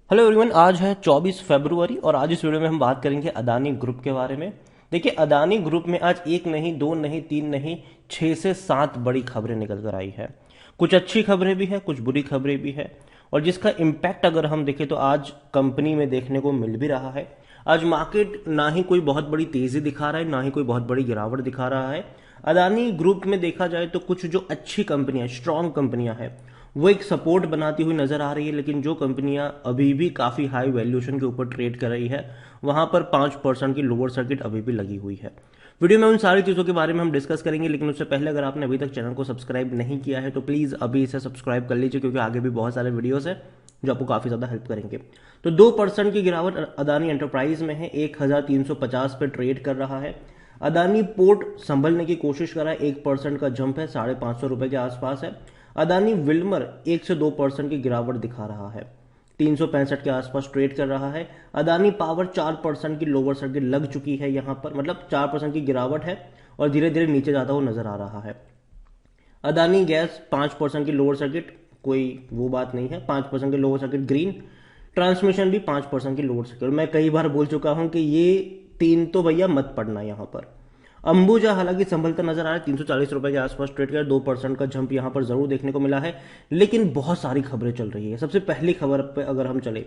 Hello everyone, आज है 24 फरवरी और आज इस वीडियो में हम बात करेंगे अदानी ग्रुप के बारे में। देखिए, अदानी ग्रुप में आज एक नहीं, दो नहीं, तीन नहीं, 6 से 7 बड़ी खबरें निकल कर आई है। कुछ अच्छी खबरें भी है, कुछ बुरी खबरें भी है। और जिसका इम्पैक्ट अगर हम देखें तो आज कंपनी में देखने को मिल भी रहा है। आज मार्केट ना ही कोई बहुत बड़ी तेजी दिखा रहा है, ना ही कोई बहुत बड़ी गिरावट दिखा रहा है। अदानी ग्रुप में देखा जाए तो कुछ जो अच्छी कंपनियां, स्ट्रांग कंपनियां हैं, वो एक सपोर्ट बनाती हुई नजर आ रही है। लेकिन जो कंपनियां अभी भी काफी हाई वैल्यूएशन के ऊपर ट्रेड कर रही है, वहां पर 5% की लोअर सर्किट अभी भी लगी हुई है। वीडियो में उन सारी चीजों के बारे में हम डिस्कस करेंगे, लेकिन उससे पहले अगर आपने अभी तक चैनल को सब्सक्राइब नहीं किया है तो प्लीज अभी इसे सब्सक्राइब कर लीजिए, क्योंकि आगे भी बहुत सारे वीडियोस है जो आपको काफी ज्यादा हेल्प करेंगे। तो 2% की गिरावट अदानी एंटरप्राइज में है, 1350 पे ट्रेड कर रहा है। अदानी पोर्ट संभलने की कोशिश कर रहा है, 1% का जंप है, ₹550 के आसपास है। अदानी विल्मर 1 से 2% की गिरावट दिखा रहा है, 365 के आसपास ट्रेड कर रहा है। अदानी पावर 4% की लोअर सर्किट लग चुकी है, यहां पर मतलब 4% की गिरावट है और धीरे धीरे नीचे जाता हुआ नजर आ रहा है। अदानी गैस 5% की लोअर सर्किट, कोई वो बात नहीं है, 5% की लोअर सर्किट ग्रीन। ट्रांसमिशन भी 5% की लोअर सर्किट। मैं कई बार बोल चुका हूं कि ये तीन तो भैया मत पड़ना यहां पर। अंबुजा हालांकि संभलता नजर आ रहा है, ₹340 के आसपास ट्रेड कर, 2% का जंप यहां पर जरूर देखने को मिला है। लेकिन बहुत सारी खबरें चल रही है। सबसे पहली खबर पे अगर हम चले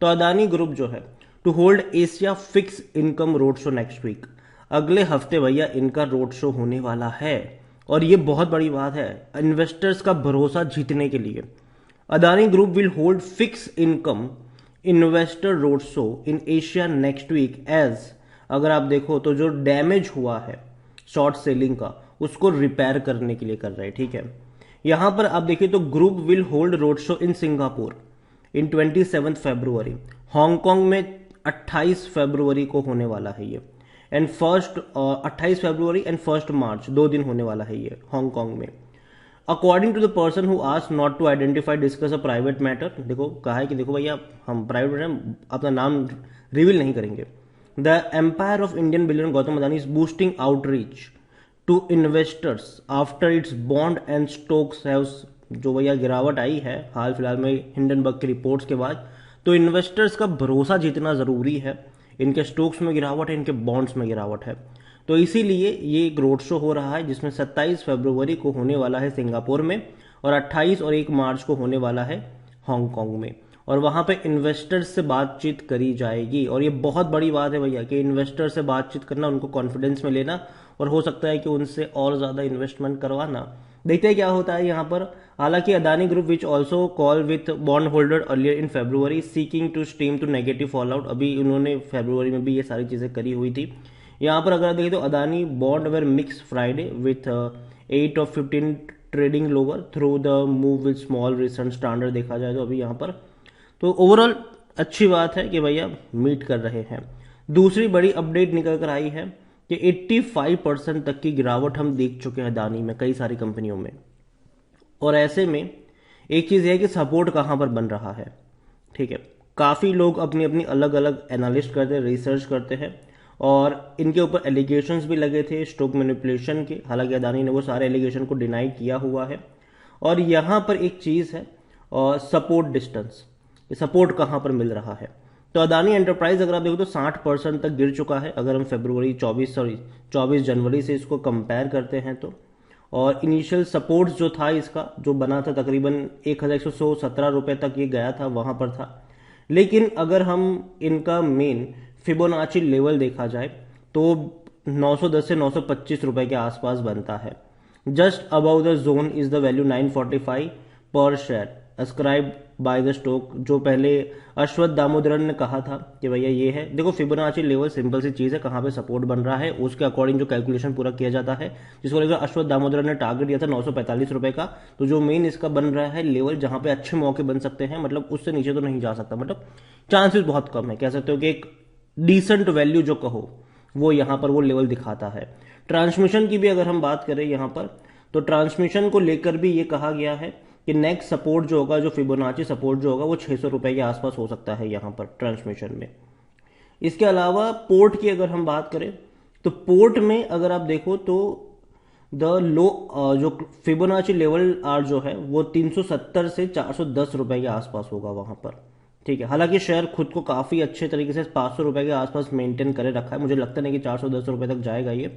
तो अदानी ग्रुप जो है, to hold Asia fix income road show next week. अगले हफ्ते भैया इनका रोड शो होने वाला है और ये बहुत बड़ी बात है इन्वेस्टर्स का भरोसा जीतने के लिए। Adani group will hold fix income investor road show in Asia next week as, अगर आप देखो तो जो डैमेज हुआ है शॉर्ट सेलिंग का, उसको रिपेयर करने के लिए कर रहे हैं। ठीक है, यहां पर आप देखिए तो group will hold road show in Singapore in 27 February. Hong Kong में 28 फरवरी को होने वाला है ये, एंड 28 फरवरी एंड 1 मार्च, 2 दिन होने वाला है ये हांगकांग में। According to the person who asked not to identify discuss a private matter, देखो कहा है कि देखो भैया हम प्राइवेट में अपना नाम रिवील नहीं करेंगे। The empire of Indian billion Gautam Adani is boosting outreach to investors after its bond and stocks have, जो भैया गिरावट आई है हाल फिलहाल में हिंडनबर्ग की रिपोर्ट्स के बाद, तो इन्वेस्टर्स का भरोसा जीतना जरूरी है। इनके स्टॉक्स में गिरावट है, इनके बॉन्ड्स में गिरावट है, तो इसीलिए ये एक रोड शो हो रहा है जिसमें 27 फरवरी को होने वाला है सिंगापुर में और 28 और 1 मार्च को होने वाला है हांगकांग में। और वहां पे इन्वेस्टर्स से बातचीत करी जाएगी और ये बहुत बड़ी बात है भैया कि इन्वेस्टर से बातचीत करना, उनको कॉन्फिडेंस में लेना और हो सकता है कि उनसे और ज्यादा इन्वेस्टमेंट करवाना। देखते हैं क्या होता है यहाँ पर। हालांकि Adani group which also call with bond holder earlier in February seeking to steam to negative fall out, अभी उन्होंने फरवरी में भी ये सारी चीजें करी हुई थी। यहाँ पर अगर देखें तो Adani bond were mix Friday with 8 of 15 trading lower through the move with small recent standard, देखा जाए तो अभी यहाँ पर तो ओवरऑल अच्छी बात है कि भैया मीट कर रहे हैं। दूसरी बड़ी अपडेट निकल कर आई है कि 85% तक की गिरावट हम देख चुके हैं अदानी में, कई सारी कंपनियों में। और ऐसे में एक चीज है कि सपोर्ट कहां पर बन रहा है। ठीक है, काफी लोग अपनी अपनी अलग अलग एनालिस्ट करते हैं, रिसर्च करते हैं और इनके ऊपर एलिगेशंस भी लगे थे स्टॉक मैनिपुलेशन के। हालांकि अदानी ने वो सारे एलिगेशन को डिनाई किया हुआ है। और यहां पर एक चीज है और सपोर्ट डिस्टेंस, सपोर्ट कहां पर मिल रहा है। तो अदानी एंटरप्राइज अगर आप देखो तो 60% तक गिर चुका है अगर हम फरवरी 24 जनवरी से इसको कंपेयर करते हैं तो। और इनिशियल सपोर्ट जो था इसका, जो बना था तकरीबन ₹1117 तक ये गया था, वहां पर था। लेकिन अगर हम इनका मेन फिबोनाची लेवल देखा जाए तो 910 से ₹925 के आसपास बनता है। Just above the zone is the value 945 पर share ascribe by the stock, जो पहले अश्वत्थ दामोदरन ने कहा था कि भैया ये है। देखो फिबोनाची लेवल सिंपल सी चीज है, कहां पे सपोर्ट बन रहा है उसके अकॉर्डिंग जो कैलकुलेशन पूरा किया जाता है, जिसको लेकर अश्वत्थ दामोदरन ने टारगेट दिया था ₹945 का। तो जो मेन इसका बन रहा है लेवल जहां पे अच्छे मौके बन सकते हैं, मतलब उससे नीचे तो नहीं जा सकता, मतलब चांसेस बहुत कम है, कह सकते हो कि एक डिसेंट वैल्यू जो कहो वो यहां पर वो लेवल दिखाता है। ट्रांसमिशन की भी अगर हम बात करें यहां पर, तो ट्रांसमिशन को लेकर भी ये कहा गया है कि नेक्स्ट सपोर्ट जो होगा, जो फिबोनाची सपोर्ट जो होगा, वो ₹600 के आसपास हो सकता है यहां पर ट्रांसमिशन में। इसके अलावा पोर्ट की अगर हम बात करें तो पोर्ट में अगर आप देखो तो द लो जो फिबोनाची लेवल आर जो है वो 370 से ₹410 के आसपास होगा वहां पर। ठीक है। हालांकि शेयर खुद को काफ़ी अच्छे तरीके से 500 रुपये के आसपास मेंटेन करे रखा है, मुझे लगता नहीं कि 410 रुपये तक जाएगा ये,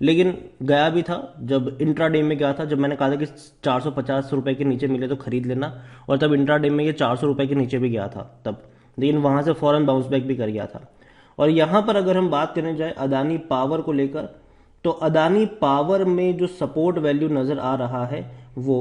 लेकिन गया भी था जब इंट्राडे में गया था, जब मैंने कहा था कि 450 रुपये के नीचे मिले तो खरीद लेना, और तब इंट्राडे में ये 400 रुपये के नीचे भी गया था तब, लेकिन वहां से फौरन बाउंस बैक भी कर गया था। और यहां पर अगर हम बात करने जाए अदानी पावर को लेकर, तो अदानी पावर में जो सपोर्ट वैल्यू नजर आ रहा है वो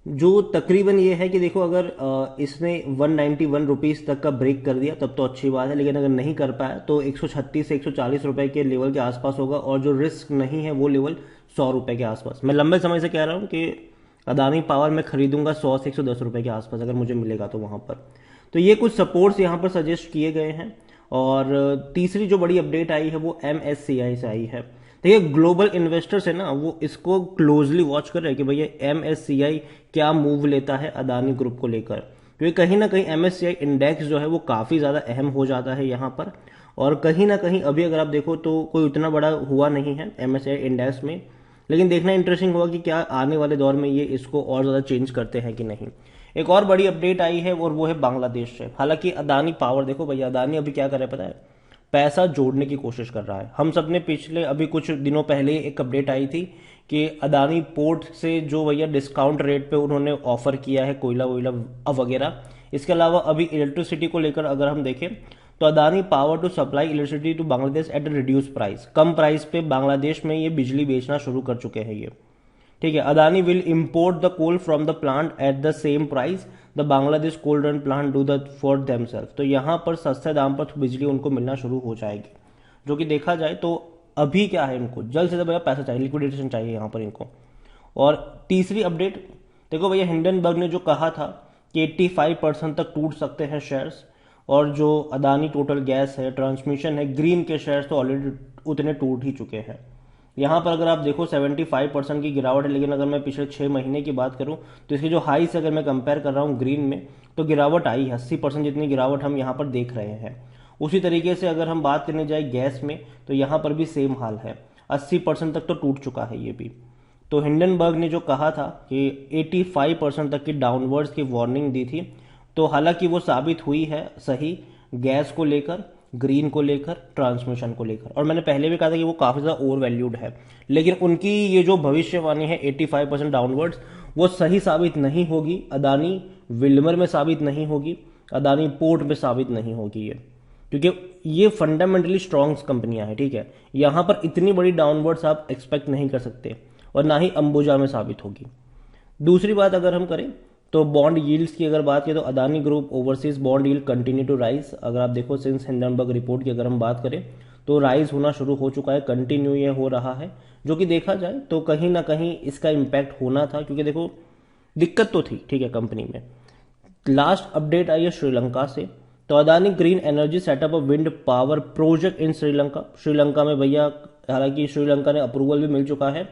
जो तकरीबन ये है कि देखो, अगर इसने 191 रुपीज़ तक का ब्रेक कर दिया तब तो अच्छी बात है, लेकिन अगर नहीं कर पाया तो 136 से 140 रुपए के लेवल के आसपास होगा, और जो रिस्क नहीं है वो लेवल 100 रुपए के आसपास। मैं लंबे समय से कह रहा हूँ कि अदानी पावर में खरीदूंगा 100 से 110 रुपए के आसपास अगर मुझे मिलेगा तो वहां पर। तो ये कुछ सपोर्ट्स यहाँ पर सजेस्ट किए गए हैं। और तीसरी जो बड़ी अपडेट आई है वो MSCI से आई है। देखिए, ग्लोबल इन्वेस्टर्स है ना, वो इसको क्लोजली वॉच कर रहे हैं कि भैया MSCI क्या मूव लेता है अदानी ग्रुप को लेकर, क्योंकि कहीं ना कहीं MSCI इंडेक्स जो है वो काफ़ी ज़्यादा अहम हो जाता है यहाँ पर। और कहीं ना कहीं अभी अगर आप देखो तो कोई उतना बड़ा हुआ नहीं है MSCI इंडेक्स में, लेकिन देखना इंटरेस्टिंग होगा कि क्या आने वाले दौर में ये इसको और ज़्यादा चेंज करते हैं कि नहीं। एक और बड़ी अपडेट आई है और वो है बांग्लादेश से। हालांकि अदानी पावर, देखो भैया अदानी अभी क्या कर रहा है पता है, पैसा जोड़ने की कोशिश कर रहा है। हम सब ने पिछले अभी कुछ दिनों पहले एक अपडेट आई थी कि अदानी पोर्ट से जो भैया डिस्काउंट रेट पे उन्होंने ऑफर किया है कोयला वोयला वगैरह। इसके अलावा अभी इलेक्ट्रिसिटी को लेकर अगर हम देखें तो Adani power to supply electricity to Bangladesh at a reduce price, कम प्राइस पे बांग्लादेश में ये बिजली बेचना शुरू कर चुके हैं ये। ठीक है, Adani will import the coal from the plant at the same price the Bangladesh coal run plant do the for themself. तो यहाँ पर सस्ते दाम पर बिजली उनको मिलना शुरू हो जाएगी, जो कि देखा जाए तो अभी क्या है, इनको जल्द से जल्द भैया पैसा चाहिए, लिक्विडेशन चाहिए यहाँ पर इनको। और तीसरी अपडेट देखो भैया, हिंडनबर्ग ने जो कहा था कि 85% तक टूट सकते हैं शेयर्स, और जो अदानी टोटल गैस है, ट्रांसमिशन है, ग्रीन के शेयर्स तो ऑलरेडी उतने टूट ही चुके हैं। यहाँ पर अगर आप देखो 75% की गिरावट है, लेकिन अगर मैं पिछले 6 महीने की बात करूं तो इसकी जो हाई से अगर मैं कंपेयर कर रहा हूँ ग्रीन में, तो गिरावट आई है, 80% जितनी गिरावट हम यहाँ पर देख रहे हैं। उसी तरीके से अगर हम बात करने जाए गैस में, तो यहाँ पर भी सेम हाल है, 80% तक तो टूट चुका है ये भी। तो हिंडनबर्ग ने जो कहा था कि 85% तक की डाउनवर्ड्स की वार्निंग दी थी, तो हालांकि वो साबित हुई है सही, गैस को लेकर, ग्रीन को लेकर, ट्रांसमिशन को लेकर। और मैंने पहले भी कहा था कि वो काफ़ी ज़्यादा ओवर वैल्यूड है, लेकिन उनकी ये जो भविष्यवाणी है 85% डाउनवर्ड्स, वो सही साबित नहीं होगी, अदानी विल्मर में साबित नहीं होगी, अदानी पोर्ट में साबित नहीं होगी ये, क्योंकि ये फंडामेंटली स्ट्रॉन्ग कंपनियां हैं। ठीक है, यहां पर इतनी बड़ी डाउनवर्ड्स आप एक्सपेक्ट नहीं कर सकते, और ना ही अंबुजा में साबित होगी। दूसरी बात अगर हम करें तो बॉन्ड यील्ड्स की अगर बात करें तो Adani group overseas bond yield continue to rise. अगर आप देखो सिंस हिंडनबर्ग रिपोर्ट की अगर हम बात करें तो राइज होना शुरू हो चुका है, कंटिन्यू ये हो रहा है, जो कि देखा जाए तो कहीं ना कहीं इसका इम्पैक्ट होना था, क्योंकि देखो दिक्कत तो थी ठीक है कंपनी में। लास्ट अपडेट आई है श्रीलंका से। तो Adani green energy setup a wind power project in Sri Lanka. Sri Lanka में भैया, हालांकि श्रीलंका ने अप्रूवल भी मिल चुका है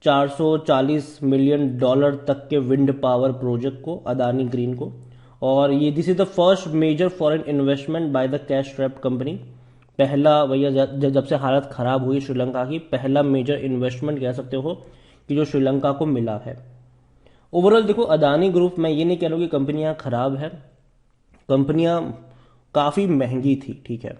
440 मिलियन डॉलर तक के विंड पावर प्रोजेक्ट को, अदानी ग्रीन को। और ये this is the first major foreign investment by the cash strapped company. पहला भैया जब से हालत खराब हुई श्रीलंका की, पहला मेजर इन्वेस्टमेंट कह सकते हो कि जो श्रीलंका को मिला है। ओवरऑल देखो अदानी ग्रुप, मैं ये नहीं कह रहा हूँ कि कंपनियां खराब है, कंपनियां काफ़ी महंगी थी ठीक है,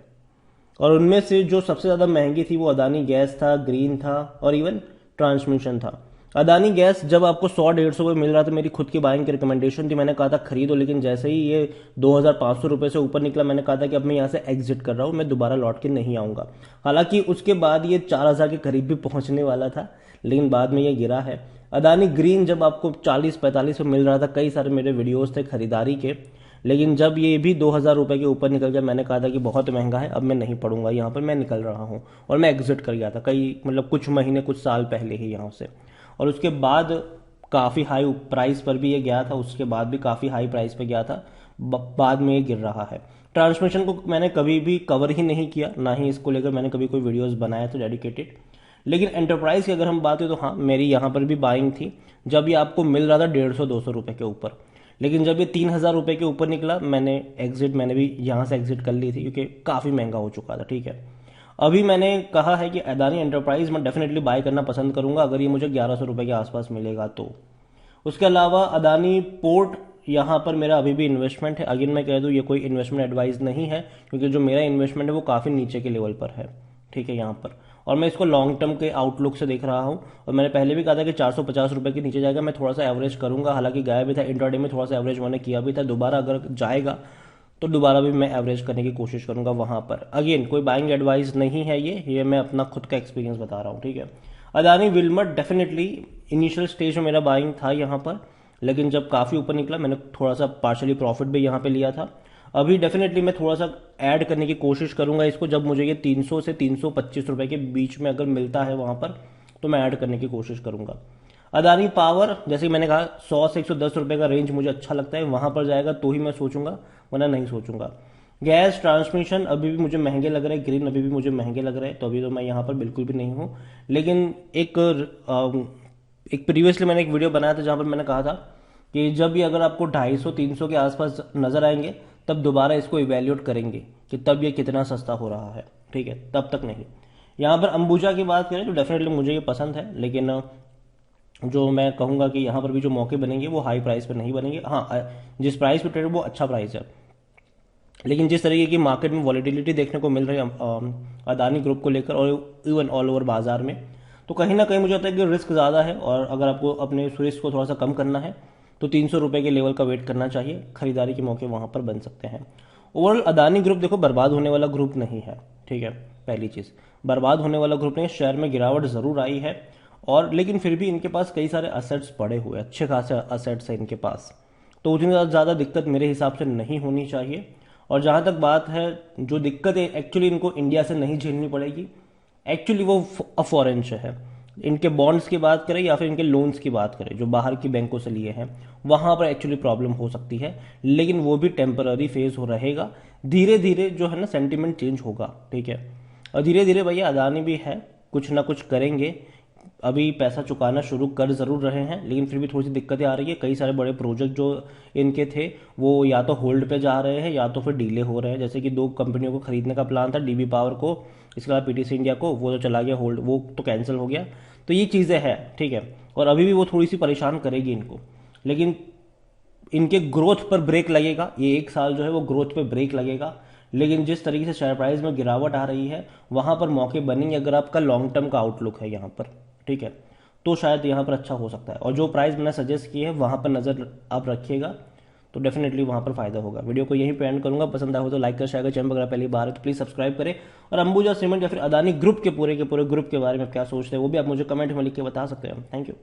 और उनमें से जो सबसे ज़्यादा महंगी थी वो अदानी गैस था, ग्रीन था, और इवन ट्रांसमिशन था। अदानी गैस जब आपको 100-150 रुपये मिल रहा था, मेरी खुद की बाइंग की रिकमेंडेशन थी, मैंने कहा था खरीदो, लेकिन जैसे ही ये 2500 रुपये से ऊपर निकला, मैंने कहा था कि अब मैं यहाँ से एग्जिट कर रहा हूँ, मैं दोबारा लौट के नहीं आऊँगा। हालांकि उसके बाद ये 4000 के करीब भी पहुँचने वाला था, लेकिन बाद में ये गिरा है। अदानी ग्रीन जब आपको 40-45 में मिल रहा था, कई सारे मेरे वीडियोज़ थे खरीदारी के, लेकिन जब ये भी 2000 रुपये के ऊपर निकल गया, मैंने कहा था कि बहुत महंगा है, अब मैं नहीं पढ़ूंगा यहाँ पर, मैं निकल रहा हूँ, और मैं एग्जिट कर गया था कुछ महीने कुछ साल पहले ही यहाँ से। और उसके बाद काफ़ी हाई प्राइस पर भी ये गया था, उसके बाद भी काफ़ी हाई प्राइस पे गया था, बाद में ये गिर रहा है। ट्रांसमिशन को मैंने कभी भी कवर ही नहीं किया, ना ही इसको लेकर मैंने कभी कोई वीडियोज़ बनाया तो डेडिकेटेड। लेकिन एंटरप्राइज की अगर हम बात करें तो हाँ, मेरी यहाँ पर भी बाइंग थी, जब ये आपको मिल रहा था 150-200 रुपये के ऊपर, लेकिन जब ये 3000 रुपये के ऊपर निकला, मैंने भी यहाँ से एग्जिट कर ली थी, क्योंकि काफ़ी महंगा हो चुका था। ठीक है, अभी मैंने कहा है कि अदानी एंटरप्राइज मैं डेफिनेटली बाय करना पसंद करूंगा अगर ये मुझे 1100 रुपये के आसपास मिलेगा तो। उसके अलावा अदानी पोर्ट यहाँ पर मेरा अभी भी इन्वेस्टमेंट है। अगेन मैं कह दूँ ये कोई इन्वेस्टमेंट एडवाइस नहीं है, क्योंकि जो मेरा इन्वेस्टमेंट है वो काफ़ी नीचे के लेवल पर है, ठीक है यहाँ पर। और मैं इसको लॉन्ग टर्म के आउटलुक से देख रहा हूँ, और मैंने पहले भी कहा था कि 450 रुपये के नीचे जाएगा, मैं थोड़ा सा एवरेज करूंगा। हालांकि गया भी था इंट्राडे में, थोड़ा सा एवरेज मैंने किया भी था। दोबारा अगर जाएगा तो दोबारा भी मैं एवरेज करने की कोशिश करूंगा वहां पर। अगेन कोई बाइंग एडवाइस नहीं है ये मैं अपना खुद का एक्सपीरियंस बता रहा हूँ, ठीक है। Adani Wilmer definitely initial stage में मेरा बाइंग था यहाँ पर, लेकिन जब काफ़ी ऊपर निकला मैंने थोड़ा सा पार्शली प्रॉफिट भी यहाँ पे लिया था। अभी डेफिनेटली मैं थोड़ा सा ऐड करने की कोशिश करूंगा इसको, जब मुझे ये 300 से 325 रुपए के बीच में अगर मिलता है वहां पर, तो मैं ऐड करने की कोशिश करूंगा। अदानी पावर जैसे कि मैंने कहा 100 से 110 रुपए का रेंज मुझे अच्छा लगता है, वहां पर जाएगा तो ही मैं सोचूंगा, वरना नहीं सोचूंगा। गैस ट्रांसमिशन अभी भी मुझे महंगे लग रहे हैं, ग्रीन अभी भी मुझे महंगे लग रहे हैं, तो अभी तो मैं यहाँ पर बिल्कुल भी नहीं हूँ। लेकिन एक प्रीवियसली मैंने एक वीडियो बनाया था जहां पर मैंने कहा था कि जब भी अगर आपको 250-300 के आसपास नजर आएंगे तब दोबारा इसको इवेल्यूएट करेंगे कि तब ये कितना सस्ता हो रहा है, ठीक है, तब तक नहीं। यहाँ पर अंबुजा की बात करें तो डेफिनेटली मुझे ये पसंद है, लेकिन जो मैं कहूँगा कि यहाँ पर भी जो मौके बनेंगे वो हाई प्राइस पर नहीं बनेंगे। हाँ, जिस प्राइस पर ट्रेड वो अच्छा प्राइस है, लेकिन जिस तरीके की मार्केट में वॉलेटिलिटी देखने को मिल रही है अदानी ग्रुप को लेकर और इवन ऑल ओवर बाजार में, तो कहीं ना कहीं मुझे लगता है कि रिस्क ज़्यादा है, और अगर आपको अपने रिस्क को थोड़ा सा कम करना है तो 300 रुपये के लेवल का वेट करना चाहिए, खरीदारी के मौके वहां पर बन सकते हैं। ओवरऑल अदानी ग्रुप देखो बर्बाद होने वाला ग्रुप नहीं है, ठीक है, पहली चीज बर्बाद होने वाला ग्रुप नहीं। शेयर में गिरावट जरूर आई है, और लेकिन फिर भी इनके पास कई सारे असेट्स पड़े हुए, अच्छे खासे असेट्स है इनके पास, तो उतनी ज़्यादा दिक्कत मेरे हिसाब से नहीं होनी चाहिए। और जहां तक बात है जो दिक्कत है एक्चुअली इनको इंडिया से नहीं झेलनी पड़ेगी, एक्चुअली वो फॉरेन से है। इनके बॉन्ड्स की बात करें या फिर इनके लोन्स की बात करें जो बाहर की बैंकों से लिए हैं, वहां पर एक्चुअली प्रॉब्लम हो सकती है, लेकिन वो भी टेम्पररी फेज हो रहेगा। धीरे धीरे जो है ना सेंटिमेंट चेंज होगा, ठीक है। और धीरे धीरे भैया अदानी भी है, कुछ ना कुछ करेंगे। अभी पैसा चुकाना शुरू कर जरूर रहे हैं, लेकिन फिर भी थोड़ी सी दिक्कतें आ रही है। कई सारे बड़े प्रोजेक्ट जो इनके थे वो या तो होल्ड पे जा रहे हैं या तो फिर डीले हो रहे हैं। जैसे कि 2 कंपनियों को खरीदने का प्लान था, डीबी पावर को, इसके अलावा पीटीसी इंडिया को, वो तो चला गया होल्ड, वो तो कैंसिल हो गया। तो ये चीज़ें हैं, ठीक है, और अभी भी वो थोड़ी सी परेशान करेगी इनको, लेकिन इनके ग्रोथ पर ब्रेक लगेगा। ये 1 साल जो है वो ग्रोथ पे ब्रेक लगेगा, लेकिन जिस तरीके से शेयर प्राइस में गिरावट आ रही है वहां पर मौके बनेंगे अगर आपका लॉन्ग टर्म का आउटलुक है यहाँ पर, ठीक है, तो शायद यहाँ पर अच्छा हो सकता है। और जो प्राइस मैंने सजेस्ट की है वहां पर नजर आप रखिएगा, तो डेफिनेटली वहां पर फायदा होगा। वीडियो को यहीं पे एंड करूंगा, पसंद आया हो तो लाइक कर, शेयर कर, चैनल अगर पहली बार है तो प्लीज सब्सक्राइब करें। और अंबुजा सीमेंट या फिर अदानी ग्रुप के पूरे ग्रुप के बारे में क्या सोचते हैं वो भी आप मुझे कमेंट में लिख के बता सकते हैं। Thank you.